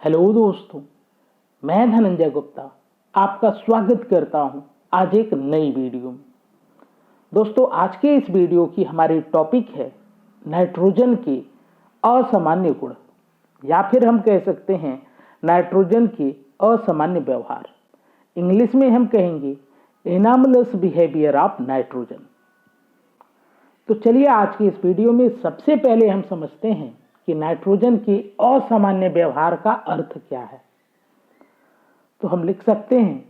Hello दोस्तों, मैं धनंजय गुप्ता आपका स्वागत करता हूं आज एक नई वीडियो में। दोस्तों, आज के इस वीडियो की हमारी टॉपिक है नाइट्रोजन के असामान्य गुण, या फिर हम कह सकते हैं नाइट्रोजन के असामान्य व्यवहार। इंग्लिश में हम कहेंगे एनामलस बिहेवियर ऑफ नाइट्रोजन। तो चलिए आज की इस वीडियो में सबसे पहले हम समझते हैं कि नाइट्रोजन के असामान्य व्यवहार का अर्थ क्या है। तो हम लिख सकते हैं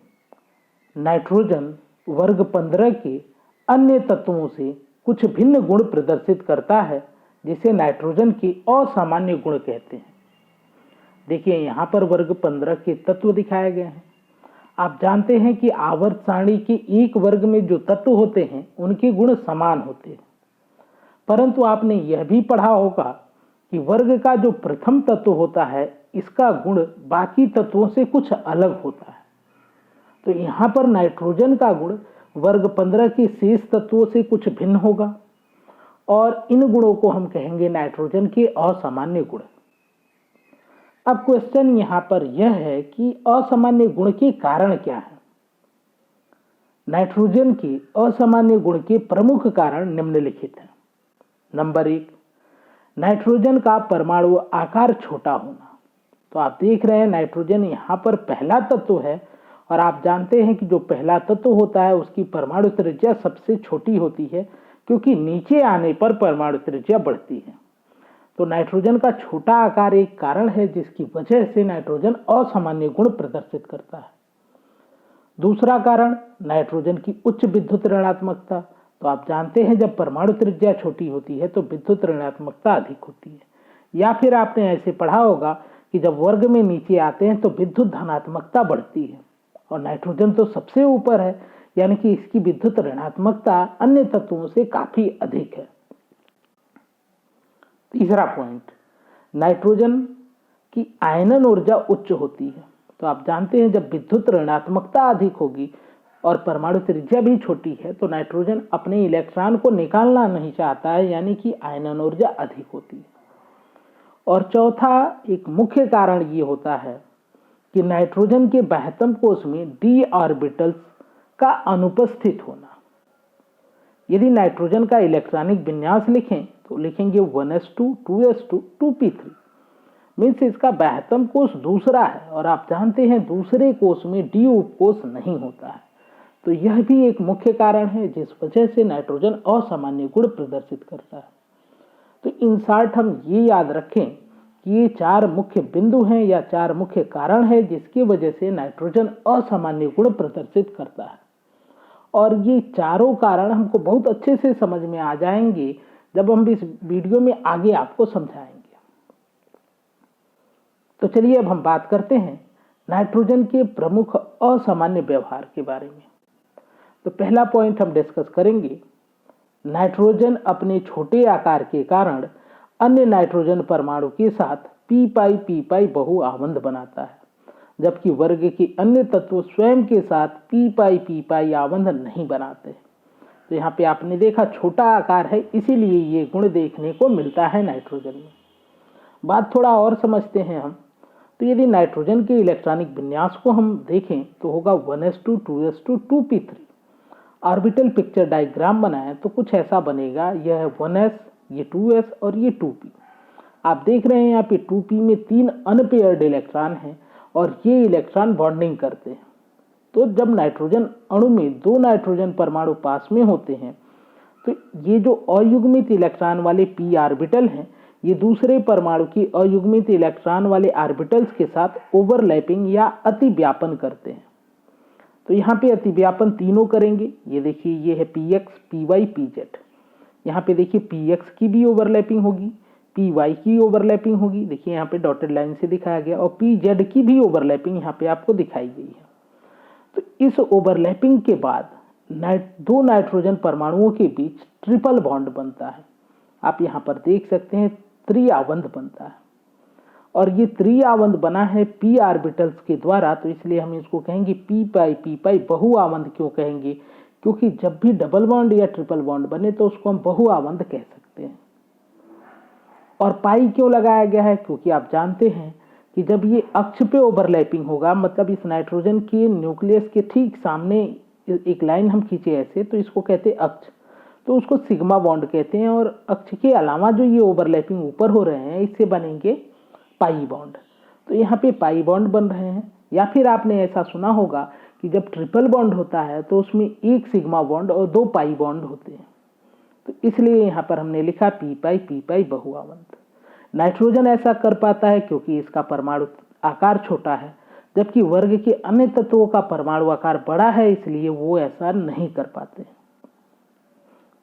नाइट्रोजन वर्ग 15 के अन्य तत्वों से कुछ भिन्न गुण प्रदर्शित करता है, जिसे नाइट्रोजन के असामान्य गुण कहते हैं। देखिए, यहाँ पर वर्ग 15 के तत्व दिखाए गए हैं। आप जानते हैं कि आवर्त सारणी के एक वर्ग में जो तत्व होते हैं उनके गुण समान होते हैं, परंतु आपने यह भी पढ़ा होगा कि वर्ग का जो प्रथम तत्व होता है इसका गुण बाकी तत्वों से कुछ अलग होता है। तो यहाँ पर नाइट्रोजन का गुण वर्ग 15 के शेष तत्वों से कुछ भिन्न होगा और इन गुणों को हम कहेंगे नाइट्रोजन के असामान्य गुण। अब क्वेश्चन यहाँ पर यह है कि असामान्य गुण के कारण क्या है। नाइट्रोजन के असामान्य गुण के प्रमुख कारण निम्नलिखित हैं। नंबर 1, नाइट्रोजन का परमाणु आकार छोटा होना। तो आप देख रहे हैं नाइट्रोजन यहाँ पर पहला तत्व है और आप जानते हैं कि जो पहला तत्व होता है उसकी परमाणु त्रिज्या सबसे छोटी होती है, क्योंकि नीचे आने पर परमाणु त्रिज्या बढ़ती है। तो नाइट्रोजन का छोटा आकार एक कारण है जिसकी वजह से नाइट्रोजन असामान्य गुण प्रदर्शित करता है। दूसरा कारण नाइट्रोजन की उच्च विद्युत ऋणात्मकता। तो आप जानते हैं जब परमाणु त्रिज्या छोटी होती है तो विद्युत ऋणात्मकता अधिक होती है, या फिर आपने ऐसे पढ़ा होगा कि जब वर्ग में नीचे आते हैं तो विद्युत धनात्मकता बढ़ती है और नाइट्रोजन तो सबसे ऊपर है, यानी कि इसकी विद्युत ऋणात्मकता अन्य तत्वों से काफी अधिक है। तीसरा पॉइंट, नाइट्रोजन की आयनन ऊर्जा उच्च होती है। तो आप जानते हैं जब विद्युत ऋणात्मकता अधिक होगी और परमाणु त्रिज्या भी छोटी है तो नाइट्रोजन अपने इलेक्ट्रॉन को निकालना नहीं चाहता है, यानी कि आयनन ऊर्जा अधिक होती है। और चौथा एक मुख्य कारण ये होता है कि नाइट्रोजन के बाह्यतम कोश में डी ऑर्बिटल्स का अनुपस्थित होना। यदि नाइट्रोजन का इलेक्ट्रॉनिक विन्यास लिखें तो लिखेंगे 1s2 2s2 2p3, मीन्स इसका बाह्यतम कोश दूसरा है और आप जानते हैं दूसरे कोश में डी उपकोष नहीं होता है। तो यह भी एक मुख्य कारण है जिस वजह से नाइट्रोजन असामान्य गुण प्रदर्शित करता है। तो इन शॉर्ट हम ये याद रखें कि ये 4 मुख्य बिंदु हैं या 4 मुख्य कारण हैं जिसकी वजह से नाइट्रोजन असामान्य गुण प्रदर्शित करता है। और ये चारों कारण हमको बहुत अच्छे से समझ में आ जाएंगे जब हम इस वीडियो में आगे आपको समझाएंगे। तो चलिए अब हम बात करते हैं नाइट्रोजन के प्रमुख असामान्य व्यवहार के बारे में। तो पहला पॉइंट हम डिस्कस करेंगे, नाइट्रोजन अपने छोटे आकार के कारण अन्य नाइट्रोजन परमाणु के साथ p बहुआवंत बनाता है, जबकि वर्ग के अन्य तत्व स्वयं के साथ p आवंत नहीं बनाते। तो यहाँ पे आपने देखा छोटा आकार है, इसीलिए ये गुण देखने को मिलता है नाइट्रोजन में। बात थोड़ा और समझते हैं हम। तो यदि नाइट्रोजन के इलेक्ट्रॉनिक विन्यास को हम देखें तो होगा 1s2 2s2 2p3। Orbital picture diagram बनाएं तो कुछ ऐसा बनेगा, यह है 1s, ये 2s और ये 2p। आप देख रहे हैं यहाँ पे 2p में 3 अनपेयर्ड इलेक्ट्रॉन हैं और ये इलेक्ट्रॉन बॉन्डिंग करते हैं। तो जब नाइट्रोजन अणु में 2 नाइट्रोजन परमाणु पास में होते हैं तो ये जो अयुग्मित इलेक्ट्रॉन वाले p ऑर्बिटल हैं ये दूसरे परमाणु की अयुग्मित इलेक्ट्रॉन वाले ऑर्बिटल्स के साथ ओवरलैपिंग या अतिव्यापन करते हैं। तो यहाँ पे अतिव्यापन तीनों करेंगे। ये देखिए, ये है px py pz। यहाँ पे देखिए px की भी ओवरलैपिंग होगी, py की ओवरलैपिंग होगी, देखिए यहाँ पे डॉटेड लाइन से दिखाया गया, और pz की भी ओवरलैपिंग यहाँ पे आपको दिखाई गई है। तो इस ओवरलैपिंग के बाद 2 नाइट्रोजन परमाणुओं के बीच ट्रिपल बॉन्ड बनता है। आप यहाँ पर देख सकते हैं त्रिआवंत बनता है और ये त्रिआवंत बना है p ऑर्बिटल्स के द्वारा, तो इसलिए हम इसको कहेंगे p बहुआवंत। क्यों कहेंगे? क्योंकि जब भी डबल बॉन्ड या ट्रिपल बॉन्ड बने तो उसको हम बहुआवंत कह सकते हैं। और पाई क्यों लगाया गया है? क्योंकि आप जानते हैं कि जब ये अक्ष पे ओवरलैपिंग होगा, मतलब इस नाइट्रोजन के न्यूक्लियस के ठीक सामने एक लाइन हम खींचे ऐसे, तो इसको कहते हैं अक्ष, तो उसको सिग्मा बॉन्ड कहते हैं। और अक्ष के अलावा जो ये ओवरलैपिंग ऊपर हो रहे हैं, इससे बनेंगे पाई बॉन्ड। तो यहाँ पे पाई बॉन्ड बन रहे हैं। या फिर आपने ऐसा सुना होगा कि जब ट्रिपल बॉन्ड होता है तो उसमें एक सिग्मा बॉन्ड और 2 पाई बॉन्ड होते हैं। तो इसलिए यहाँ पर हमने लिखा पी पाई बहुआवंत। नाइट्रोजन ऐसा कर पाता है क्योंकि इसका परमाणु आकार छोटा है, जबकि वर्ग के अन्य तत्वों का परमाणु आकार बड़ा है, इसलिए वो ऐसा नहीं कर पाते।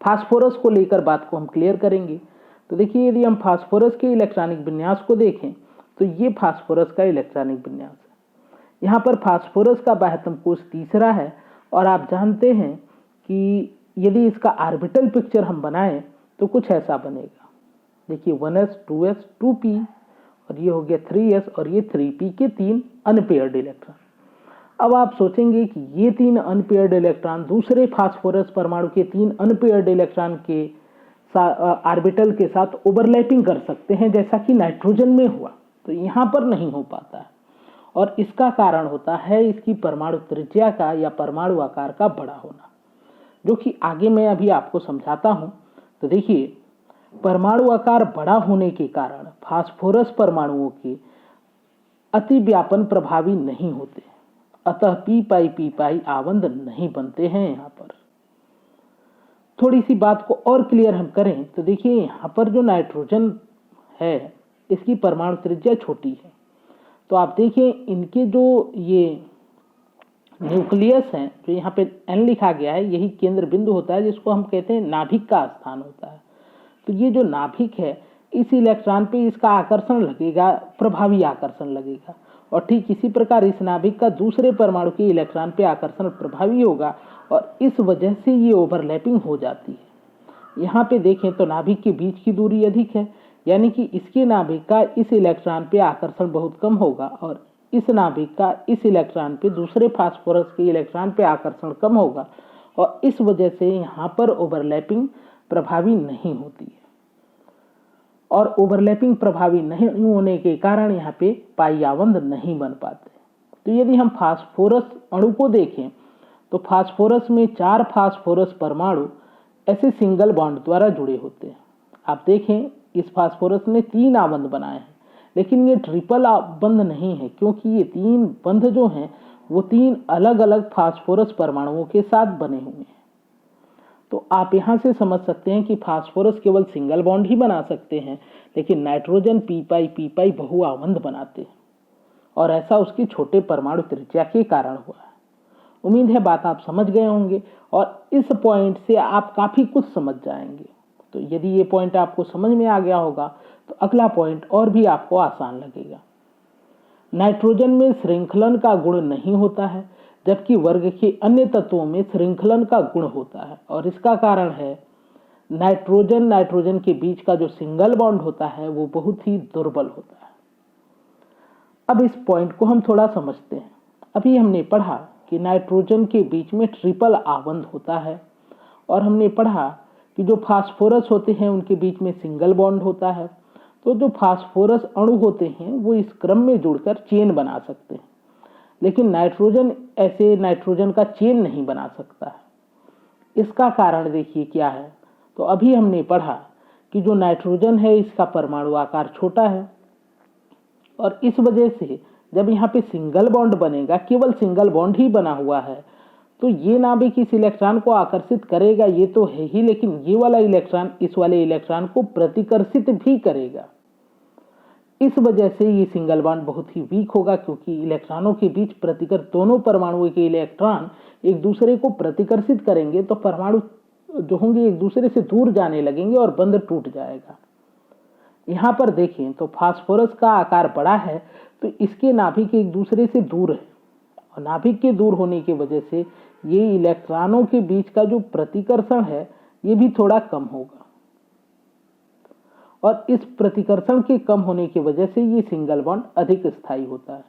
फास्फोरस को लेकर बात को हम क्लियर करेंगे। तो देखिए, यदि हम फास्फोरस के इलेक्ट्रॉनिक विन्यास को देखें तो ये फास्फोरस का इलेक्ट्रॉनिक विन्यास है। यहाँ पर फास्फोरस का बाह्यतम कोश तीसरा है, और आप जानते हैं कि यदि इसका ऑर्बिटल पिक्चर हम बनाएं तो कुछ ऐसा बनेगा। देखिए 1s 2s 2p, और ये हो गया 3s, और ये 3p के 3 अनपेयर्ड इलेक्ट्रॉन। अब आप सोचेंगे कि ये 3 अनपेयर्ड इलेक्ट्रॉन दूसरे फास्फोरस परमाणु के 3 अनपेयर्ड इलेक्ट्रॉन के ऑर्बिटल के साथ ओवरलैपिंग कर सकते हैं, जैसा कि नाइट्रोजन में हुआ। तो यहाँ पर नहीं हो पाता है, और इसका कारण होता है इसकी परमाणु त्रिज्या का या परमाणु आकार का बड़ा होना, जो कि आगे मैं अभी आपको समझाता हूं। तो देखिए, परमाणु आकार बड़ा होने के कारण फास्फोरस परमाणुओं के अतिव्यापन प्रभावी नहीं होते, अतः पी पाई आवंद नहीं बनते हैं। यहाँ पर थोड़ी सी बात को और क्लियर हम करें तो देखिए, यहाँ पर जो नाइट्रोजन है इसकी परमाणु त्रिज्या छोटी है। तो आप देखिए, इनके जो ये न्यूक्लियस हैं, जो यहाँ पे N लिखा गया है, यही केंद्र बिंदु होता है, जिसको हम कहते हैं नाभिक का स्थान होता है। तो ये जो नाभिक है, इस इलेक्ट्रॉन पे इसका आकर्षण लगेगा, प्रभावी आकर्षण लगेगा, और ठीक इसी प्रकार इस नाभिक का दूसरे परमाणु के इलेक्ट्रॉन पे आकर्षण प्रभावी होगा, और इस वजह से ये ओवरलैपिंग हो जाती है। यहाँ पे देखें तो नाभिक के बीच की दूरी अधिक है, यानी कि इसके नाभिक का इस इलेक्ट्रॉन पे आकर्षण बहुत कम होगा, और इस नाभिक का इस इलेक्ट्रॉन पे दूसरे फास्फोरस के इलेक्ट्रॉन पे आकर्षण कम होगा, और इस वजह से यहाँ पर ओवरलैपिंग प्रभावी नहीं होती है। और ओवरलैपिंग प्रभावी नहीं होने के कारण यहाँ पे पाई आवंध नहीं बन पाते। तो यदि हम फास्फोरस अणु को देखें तो फास्फोरस में 4 फास्फोरस परमाणु ऐसे सिंगल बॉन्ड द्वारा जुड़े होते हैं। आप देखें, इस फास्फोरस ने 3 आवंध बनाए हैं, लेकिन ये ट्रिपल बंध नहीं है, क्योंकि ये 3 बंध जो हैं वो 3 अलग अलग फास्फोरस परमाणुओं के साथ बने हुए हैं। तो आप यहाँ से समझ सकते हैं कि फास्फोरस केवल सिंगल बॉन्ड ही बना सकते हैं, लेकिन नाइट्रोजन पी पाई बहुआवंध बनाते हैं, और ऐसा उसकी छोटे परमाणु त्रिज्या के कारण हुआ है। उम्मीद है बात आप समझ गए होंगे, और इस पॉइंट से आप काफी कुछ समझ जाएंगे। तो यदि ये पॉइंट आपको समझ में आ गया होगा तो अगला पॉइंट और भी आपको आसान लगेगा। नाइट्रोजन में श्रृंखलन का गुण नहीं होता है, जबकि वर्ग के अन्य तत्वों में श्रृंखलन का गुण होता है, और इसका कारण है नाइट्रोजन के बीच का जो सिंगल बॉन्ड होता है वो बहुत ही दुर्बल होता है। अब इस पॉइंट को हम थोड़ा समझते हैं। अभी हमने पढ़ा कि नाइट्रोजन के बीच में ट्रिपल आवंध होता है, और हमने पढ़ा कि जो फास्फोरस होते हैं उनके बीच में सिंगल बॉन्ड होता है। तो जो फास्फोरस अणु होते हैं वो इस क्रम में जुड़कर चेन बना सकते हैं, लेकिन नाइट्रोजन का चेन नहीं बना सकता है। इसका कारण देखिए क्या है। तो अभी हमने पढ़ा कि जो नाइट्रोजन है इसका परमाणु आकार छोटा है, और इस वजह से जब यहाँ पे सिंगल बॉन्ड बनेगा, केवल सिंगल बॉन्ड ही बना हुआ है, तो ये नाभिक इस इलेक्ट्रॉन को आकर्षित करेगा, ये तो है ही, लेकिन ये वाला इलेक्ट्रॉन इस वाले इलेक्ट्रॉन को प्रतिकर्षित भी करेगा। इस वजह से ये सिंगल बॉन्ड बहुत ही वीक होगा, क्योंकि इलेक्ट्रॉनों के बीच दोनों परमाणुओं के इलेक्ट्रॉन एक दूसरे को प्रतिकर्षित करेंगे, तो परमाणु जो होंगे एक दूसरे से दूर जाने लगेंगे और बंध टूट जाएगा। यहाँ पर देखें तो फास्फोरस का आकार बड़ा है, तो इसके नाभिक एक दूसरे से दूर है, और नाभिक के दूर होने की वजह से ये इलेक्ट्रॉनों के बीच का जो प्रतिकर्षण है ये भी थोड़ा कम होगा, और इस प्रतिकर्षण के कम होने की वजह से ये सिंगल बॉन्ड अधिक स्थायी होता है।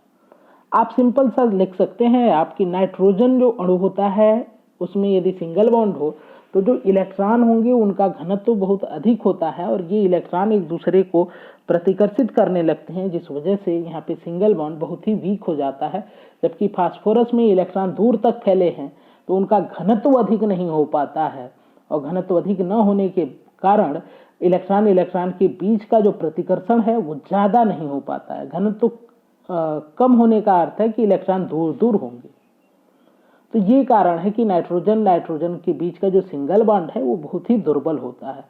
आप सिंपल सा लिख सकते हैं आपकी नाइट्रोजन जो अणु होता है उसमें यदि सिंगल बॉन्ड हो तो जो इलेक्ट्रॉन होंगे उनका घनत्व तो बहुत अधिक होता है और ये इलेक्ट्रॉन एक दूसरे को प्रतिकर्षित करने लगते हैं, जिस वजह से यहाँ पे सिंगल बॉन्ड बहुत ही वीक हो जाता है। जबकि फास्फोरस में इलेक्ट्रॉन दूर तक फैले हैं तो उनका घनत्व अधिक नहीं हो पाता है, और घनत्व अधिक न होने के कारण इलेक्ट्रॉन इलेक्ट्रॉन के बीच का जो प्रतिकर्षण है वो ज़्यादा नहीं हो पाता है। घनत्व कम होने का अर्थ है कि इलेक्ट्रॉन दूर दूर होंगे। तो ये कारण है कि नाइट्रोजन नाइट्रोजन के बीच का जो सिंगल बॉन्ड है वो बहुत ही दुर्बल होता है,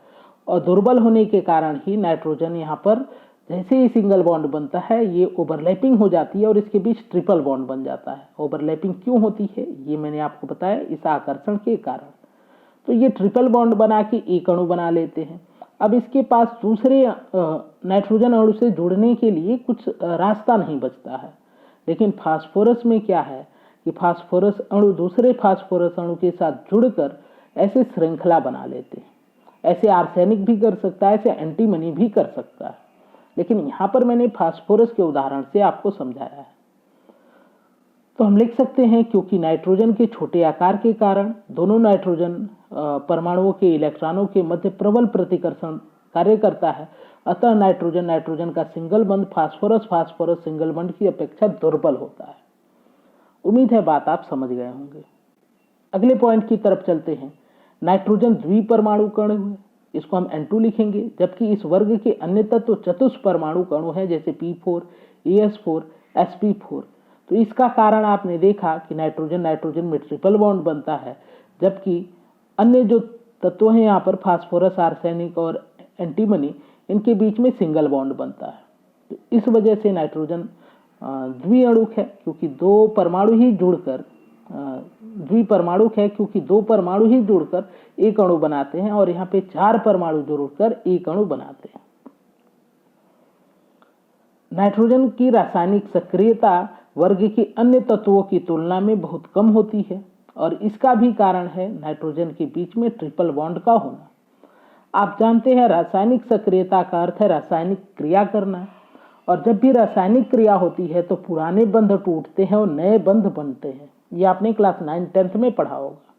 और दुर्बल होने के कारण ही नाइट्रोजन यहाँ पर जैसे ही सिंगल बॉन्ड बनता है ये ओवरलैपिंग हो जाती है और इसके बीच ट्रिपल बॉन्ड बन जाता है। ओवरलैपिंग क्यों होती है ये मैंने आपको बताया, इस आकर्षण के कारण। तो ये ट्रिपल बॉन्ड बना के एक अणु बना लेते हैं। अब इसके पास दूसरे नाइट्रोजन अणु से जुड़ने के लिए कुछ रास्ता नहीं बचता है। लेकिन फास्फोरस में क्या है कि फास्फोरस अणु दूसरे फास्फोरस अणु के साथ जुड़कर ऐसे श्रृंखला बना लेते हैं। ऐसे आर्सेनिक भी कर सकता है, ऐसे एंटीमनी भी कर सकता है, लेकिन यहाँ पर मैंने फास्फोरस के उदाहरण से आपको समझाया है। तो हम लिख सकते हैं क्योंकि नाइट्रोजन के छोटे आकार के कारण दोनों नाइट्रोजन परमाणुओं के इलेक्ट्रॉनों के मध्य प्रबल प्रतिकर्षण कार्य करता है, अतः नाइट्रोजन नाइट्रोजन का सिंगल बंध फास्फोरस फास्फोरस सिंगल बंध की अपेक्षा दुर्बल होता है। उम्मीद है बात आप समझ गए होंगे। अगले पॉइंट की तरफ चलते हैं। नाइट्रोजन द्विपरमाणु कण हुए, इसको हम N2 लिखेंगे, जबकि इस वर्ग के अन्य तत्व चतुष्परमाणु कणु हैं जैसे P4, AS4, sp4। तो इसका कारण आपने देखा कि नाइट्रोजन नाइट्रोजन में ट्रिपल बॉन्ड बनता है, जबकि अन्य जो तत्व हैं यहाँ पर फास्फोरस आर्सेनिक और एंटीमनी, इनके बीच में सिंगल बॉन्ड बनता है। तो इस वजह से नाइट्रोजन द्विअणुक है क्योंकि दो परमाणु ही जुड़कर द्विपरमाणुक है क्योंकि दो परमाणु ही जुड़कर एक अणु बनाते हैं, और यहाँ पे चार परमाणु जुड़कर एक अणु बनाते हैं। नाइट्रोजन की रासायनिक सक्रियता वर्ग के अन्य तत्वों की तुलना में बहुत कम होती है, और इसका भी कारण है नाइट्रोजन के बीच में ट्रिपल बॉन्ड का होना। आप जानते हैं रासायनिक सक्रियता का अर्थ है रासायनिक क्रिया करना, और जब भी रासायनिक क्रिया होती है तो पुराने बंध टूटते हैं और नए बंध बनते हैं। ये आपने क्लास 9-10 में पढ़ा होगा।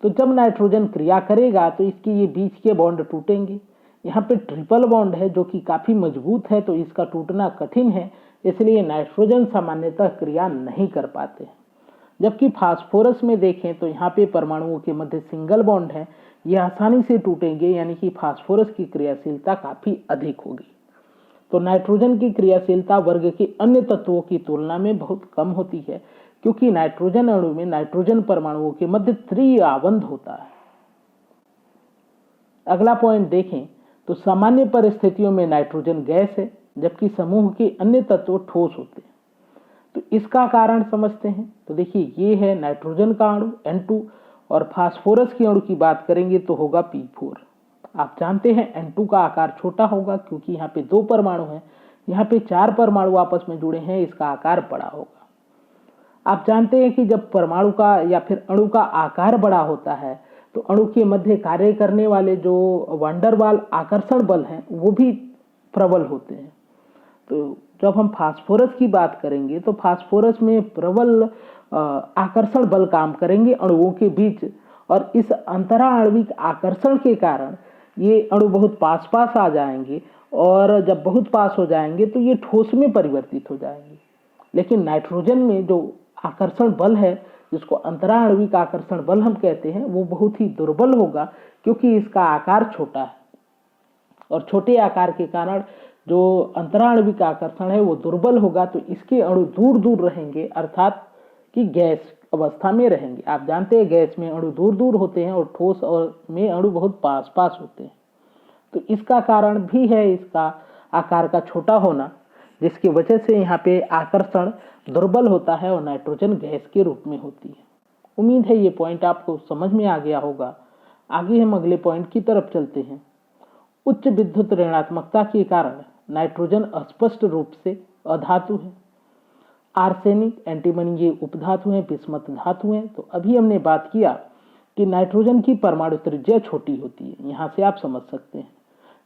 तो जब नाइट्रोजन क्रिया करेगा तो इसके ये बीच के बॉन्ड टूटेंगे। यहाँ पे ट्रिपल बॉन्ड है जो कि काफ़ी मजबूत है, तो इसका टूटना कठिन है, इसलिए नाइट्रोजन सामान्यतः क्रिया नहीं कर पाते हैं। जबकि फास्फोरस में देखें तो यहाँ पे परमाणुओं के मध्य सिंगल बॉन्ड है, ये आसानी से टूटेंगे, यानी कि फास्फोरस की क्रियाशीलता काफ़ी अधिक होगी। तो नाइट्रोजन की क्रियाशीलता वर्ग के अन्य तत्वों की तुलना में बहुत कम होती है, क्योंकि नाइट्रोजन अणु में नाइट्रोजन परमाणुओं के मध्य त्रिआबंध होता है। अगला पॉइंट देखें तो सामान्य परिस्थितियों में नाइट्रोजन गैस है, जबकि समूह के अन्य तत्व ठोस होते हैं। तो इसका कारण समझते हैं। तो देखिए, ये है नाइट्रोजन का अणु N2, और फास्फोरस के अणु की बात करेंगे तो होगा P4। आप जानते हैं N2 का आकार छोटा होगा क्योंकि यहाँ पे दो परमाणु हैं, यहाँ पे चार परमाणु आपस में जुड़े हैं, इसका आकार बड़ा होगा। आप जानते हैं कि जब परमाणु का या फिर अणु का आकार बड़ा होता है तो अणु के मध्य कार्य करने वाले जो वांडरवाल आकर्षण बल हैं वो भी प्रबल होते हैं। तो जब हम फास्फोरस की बात करेंगे तो फास्फोरस में प्रबल आकर्षण बल काम करेंगे अणुओं के बीच, और इस अंतराणविक आकर्षण के कारण ये अणु बहुत पास पास आ जाएंगे, और जब बहुत पास हो जाएंगे तो ये ठोस में परिवर्तित हो जाएंगे। लेकिन नाइट्रोजन में जो आकर्षण बल है, जिसको अंतराणविक आकर्षण बल हम कहते हैं, वो बहुत ही दुर्बल होगा क्योंकि इसका आकार छोटा है, और छोटे आकार के कारण जो अंतराणविक आकर्षण है वो दुर्बल होगा, तो इसके अणु दूर दूर रहेंगे, अर्थात कि गैस अवस्था में रहेंगे। आप जानते हैं गैस में अणु दूर दूर होते हैं और ठोस और में अणु बहुत पास पास होते हैं। तो इसका कारण भी है इसका आकार का छोटा होना, जिसकी वजह से यहाँ पे आकर्षण दुर्बल होता है और नाइट्रोजन गैस के रूप में होती है। उम्मीद है ये पॉइंट आपको समझ में आ गया होगा। आगे हम अगले पॉइंट की तरफ चलते हैं। उच्च विद्युत ऋणात्मकता के कारण नाइट्रोजन स्पष्ट रूप से अधातु है। आर्सेनिक एंटीमनी ये उपधातु हैं, बिस्मथ धातु हैं। तो अभी हमने बात किया कि नाइट्रोजन की परमाणु त्रिज्या छोटी होती है, यहाँ से आप समझ सकते हैं।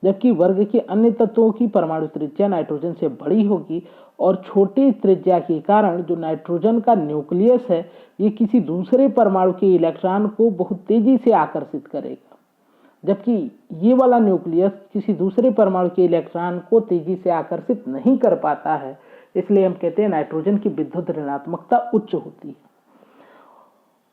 जबकि वर्ग के अन्य तत्वों की परमाणु त्रिज्या नाइट्रोजन से बड़ी होगी और छोटी त्रिज्या के कारण जो नाइट्रोजन का न्यूक्लियस है ये किसी दूसरे परमाणु के इलेक्ट्रॉन को बहुत तेजी से आकर्षित करेगा, जबकि ये वाला न्यूक्लियस किसी दूसरे परमाणु के इलेक्ट्रॉन को तेजी से आकर्षित नहीं कर पाता है। इसलिए हम कहते हैं नाइट्रोजन की विद्युत ऋणात्मकता उच्च होती है।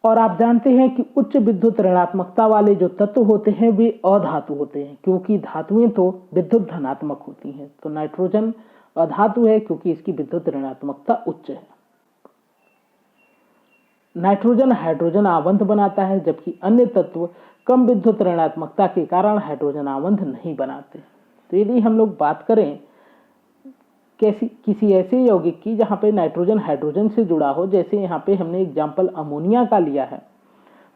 और आप जानते हैं कि उच्च विद्युत ऋणात्मकता वाले जो तत्व होते हैं वे अधातु होते हैं, क्योंकि धातुएं तो विद्युत धनात्मक होती हैं। तो नाइट्रोजन अधातु है क्योंकि इसकी विद्युत ऋणात्मकता उच्च है। नाइट्रोजन हाइड्रोजन आबंध बनाता है, जबकि अन्य तत्व कम विद्युत ऋणात्मकता के कारण हाइड्रोजन आबंध नहीं बनाते। तो यदि हम लोग बात करें किसी ऐसे यौगिक की जहां पे नाइट्रोजन हाइड्रोजन से जुड़ा हो, जैसे यहाँ पे हमने एग्जाम्पल अमोनिया का लिया है,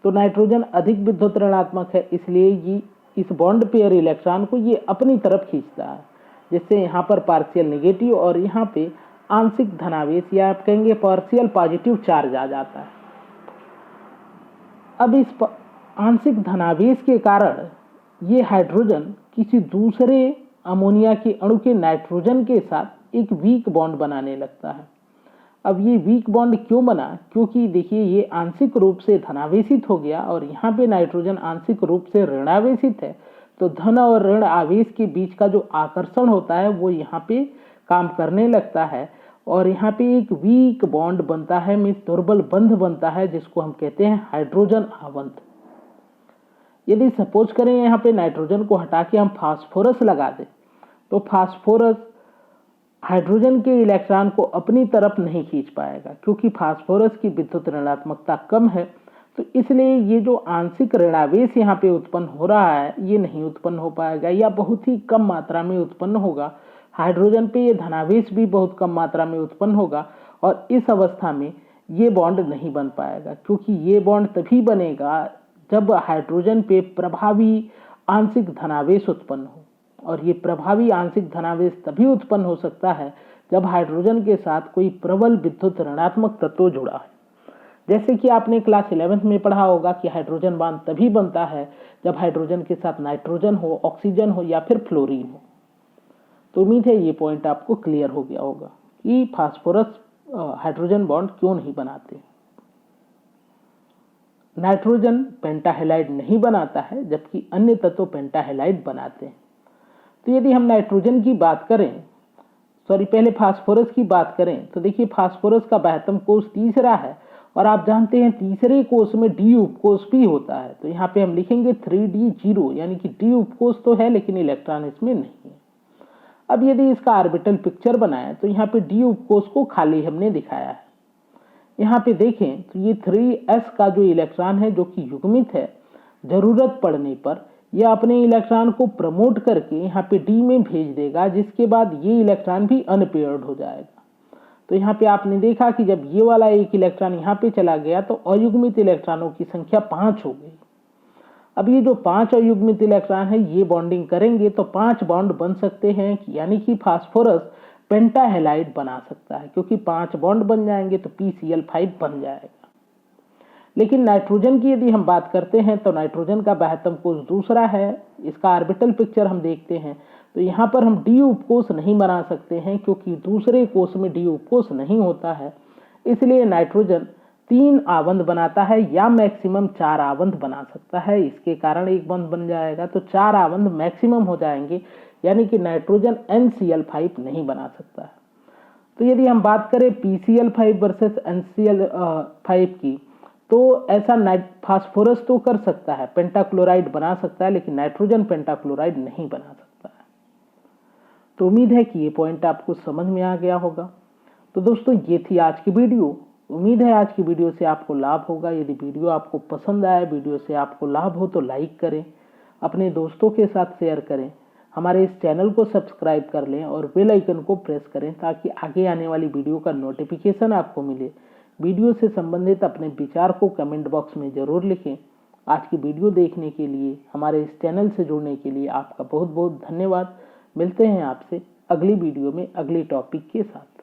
तो नाइट्रोजन अधिक विद्युत ऋणात्मक है, इसलिए ये इस बॉन्ड पेयर इलेक्ट्रॉन को ये अपनी तरफ खींचता है, जिससे यहाँ पर पार्शियल नेगेटिव और यहाँ पे आंशिक धनावेश या आप कहेंगे पार्शियल पॉजिटिव चार्ज आ जाता है। अब इस आंशिक धनावेश के कारण ये हाइड्रोजन किसी दूसरे अमोनिया के अणु के नाइट्रोजन के साथ एक वीक बॉन्ड बनाने लगता है। अब ये वीक बॉन्ड क्यों बना? क्योंकि देखिए ये आंशिक रूप से धनावेशित हो गया और यहाँ पे नाइट्रोजन आंशिक रूप से ऋणावेशित है, तो धन और ऋण आवेश के बीच का जो आकर्षण होता है वो यहाँ पे काम करने लगता है और यहाँ पे एक वीक बॉन्ड बनता है, मीन्स दुर्बल बंध बनता है, जिसको हम कहते हैं हाइड्रोजन आबंध। यदि सपोज करें यहाँ पे नाइट्रोजन को हटा के हम फास्फोरस लगा दें, तो फास्फोरस हाइड्रोजन के इलेक्ट्रॉन को अपनी तरफ नहीं खींच पाएगा, क्योंकि फास्फोरस की विद्युत ऋणात्मकता कम है। तो इसलिए ये जो आंशिक ऋणावेश यहाँ पे उत्पन्न हो रहा है ये नहीं उत्पन्न हो पाएगा या बहुत ही कम मात्रा में उत्पन्न होगा। हाइड्रोजन पे ये धनावेश भी बहुत कम मात्रा में उत्पन्न होगा और इस अवस्था में ये बॉन्ड नहीं बन पाएगा, क्योंकि ये बॉन्ड तभी बनेगा जब हाइड्रोजन पे प्रभावी आंशिक धनावेश उत्पन्न हो, और ये प्रभावी आंशिक धनावेश तभी उत्पन्न हो सकता है जब हाइड्रोजन के साथ कोई प्रबल विद्युत ऋणात्मक तत्व जुड़ा है। जैसे कि आपने क्लास 11th में पढ़ा होगा कि हाइड्रोजन बांड तभी बनता है जब हाइड्रोजन के साथ नाइट्रोजन हो, ऑक्सीजन हो या फिर फ्लोरीन हो। तो उम्मीद है ये पॉइंट आपको क्लियर हो गया होगा कि फास्फोरस हाइड्रोजन बॉन्ड क्यों नहीं बनाते। नाइट्रोजन पेंटाहेलाइड नहीं बनाता है, जबकि अन्य तत्व पेंटाहेलाइड बनाते हैं। तो यदि हम नाइट्रोजन की बात करें, पहले फास्फोरस की बात करें, तो देखिए फास्फोरस का बाह्यतम कोष तीसरा है और आप जानते हैं तीसरे कोष में डी उपकोष भी होता है। तो यहाँ पे हम लिखेंगे 3d0, यानी कि डी उपकोष तो है लेकिन इलेक्ट्रॉन इसमें नहीं है। अब यदि इसका ऑर्बिटल पिक्चर बनाए तो यहाँ पे डी उपकोष को खाली हमने दिखाया है। यहाँ पे देखें तो ये 3s का जो इलेक्ट्रॉन है जो कि युग्मित है, जरूरत पड़ने पर यह अपने इलेक्ट्रॉन को प्रमोट करके यहाँ पे डी में भेज देगा, जिसके बाद ये इलेक्ट्रॉन भी अनपेयर्ड हो जाएगा। तो यहाँ पे आपने देखा कि जब ये वाला एक इलेक्ट्रॉन यहाँ पे चला गया तो अयुग्मित इलेक्ट्रॉनों की संख्या 5 हो गई। अब ये जो 5 अयुग्मित इलेक्ट्रॉन है ये बॉन्डिंग करेंगे तो 5 बॉन्ड बन सकते हैं, यानी कि फास्फोरस पेंटाहेलाइड बना सकता है, क्योंकि 5 बॉन्ड बन जाएंगे तो PCl5 बन जाएगा। लेकिन नाइट्रोजन की यदि हम बात करते हैं तो नाइट्रोजन का बाह्यतम कोष दूसरा है। इसका ऑर्बिटल पिक्चर हम देखते हैं तो यहाँ पर हम डी उपकोष नहीं बना सकते हैं, क्योंकि दूसरे कोष में डी उपकोष नहीं होता है। इसलिए नाइट्रोजन 3 आबंध बनाता है या मैक्सिमम 4 आबंध बना सकता है। इसके कारण एक बंध बन जाएगा तो 4 आबंध मैक्सिमम हो जाएंगे, यानी कि नाइट्रोजन NCl5 नहीं बना सकता है। तो यदि हम बात करें PCl5 वर्सेस NCl5 की, तो ऐसा फास्फोरस तो कर सकता है, पेंटाक्लोराइड बना सकता है, लेकिन नाइट्रोजन पेंटाक्लोराइड नहीं बना सकता है। तो उम्मीद है कि ये पॉइंट आपको समझ में आ गया होगा। तो दोस्तों ये थी आज की वीडियो। उम्मीद है आज की वीडियो से आपको लाभ होगा। यदि वीडियो आपको पसंद आए, वीडियो से आपको लाभ हो तो लाइक करें, अपने दोस्तों के साथ शेयर करें, हमारे इस चैनल को सब्सक्राइब कर लें और बेल आइकन को प्रेस करें ताकि आगे आने वाली वीडियो का नोटिफिकेशन आपको मिले। वीडियो से संबंधित अपने विचार को कमेंट बॉक्स में ज़रूर लिखें। आज की वीडियो देखने के लिए, हमारे इस चैनल से जुड़ने के लिए आपका बहुत बहुत धन्यवाद। मिलते हैं आपसे अगली वीडियो में अगले टॉपिक के साथ।